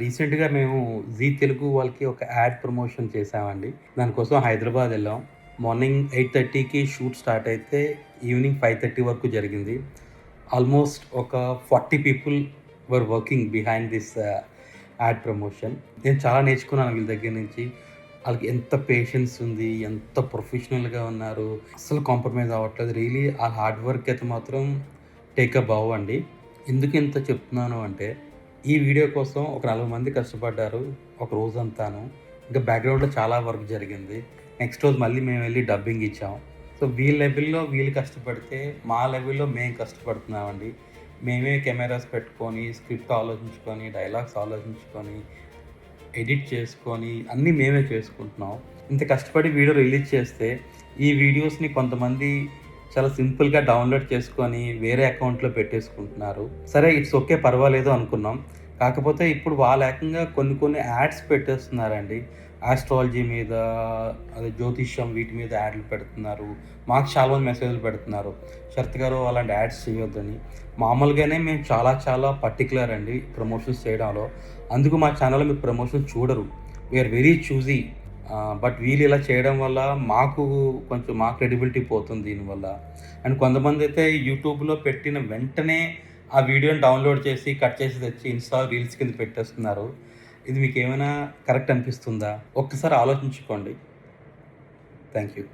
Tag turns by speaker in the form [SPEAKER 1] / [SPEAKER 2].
[SPEAKER 1] రీసెంట్‌గా మేము జీ తెలుగు వాళ్ళకి ఒక యాడ్ ప్రమోషన్ చేశామండి. దానికోసం హైదరాబాద్ ఎళ్ళాం. మార్నింగ్ 8:30కి షూట్ స్టార్ట్ అయితే ఈవినింగ్ 5:30 వరకు జరిగింది. ఆల్మోస్ట్ ఒక 40 people were working behind this add promotion. నేను చాలా నేర్చుకున్నాను వీళ్ళ దగ్గర నుంచి. ఆళ్ళకి ఎంత పేషెన్స్ ఉంది, ఎంత ప్రొఫెషనల్‌గా ఉన్నారు. అస్సలు కాంప్రమైజ్ అవ్వట్లేదు. రియల్లీ ఆళ్ళ హార్డ్ వర్క్ అయితే మాత్రం టేక్ ఎ బౌ అండి. ఎందుకింత చెప్తున్నాను అంటే, ఈ వీడియో కోసం ఒక 40 మంది కష్టపడ్డారు. ఒక రోజంతాను. ఇంకా బ్యాక్‌గ్రౌండ్‌లో చాలా వర్క్ జరిగింది. నెక్స్ట్ రోజు మళ్ళీ మేమెళ్లి డబ్బింగ్ ఇచ్చాం. సో, వీళ్ళ లెవెల్‌లో వీళ్ళు కష్టపడితే, మా లెవెల్‌లో మేము కష్టపడుతున్నామండి. మేమే కెమెరాస్ పెట్టుకొని, స్క్రిప్ట్ ఆలోచించుకొని, డైలాగ్స్ ఆలోచించుకొని, ఎడిట్ చేసుకొని, అన్నీ మేమే చేసుకుంటున్నాం. ఇంత కష్టపడి వీడియో రిలీజ్ చేస్తే, ఈ వీడియోస్‌ని కొంతమంది చాలా సింపుల్‌గా డౌన్‌లోడ్ చేసుకొని, వేరే అకౌంట్‌లో పెట్టేసుకుంటున్నారు. సరే ఇట్స్ ఓకే పర్వాలేదు అనుకున్నాం. కాకపోతే ఇప్పుడు వాళ్ళు ఏకంగా కొన్ని యాడ్స్ పెట్టేస్తున్నారండి. ఆస్ట్రాలజీ మీద, అదే జ్యోతిష్యం వీటి మీద యాడ్‌లు పెడుతున్నారు. మాకు చాలా మంది మెసేజ్‌లు పెడుతున్నారు. శరత్ గారు అలాంటి యాడ్స్ చేయొద్దని. మామూలుగానే మేము చాలా పర్టిక్యులర్ అండి ప్రమోషన్స్ చేయడంలో. అందుకు మా ఛానెల్‌లో మీరు ప్రమోషన్స్ చూడరు. We are very choosy. But వీళ్ళు ఇలా చేయడం వల్ల మాకు కొంచెం మా క్రెడిబిలిటీ పోతుంది దీనివల్ల. అండ్ కొంతమందైతే యూట్యూబ్‌లో పెట్టిన వెంటనే ఆ వీడియోని డౌన్‌లోడ్ చేసి, కట్ చేసి తెచ్చి ఇన్‌స్టా రీల్స్ కింద పెట్టేస్తున్నారు. ఇది మీకేమైనా కరెక్ట్ అనిపిస్తుందా? ఒక్కసారి ఆలోచించుకోండి. Thank you.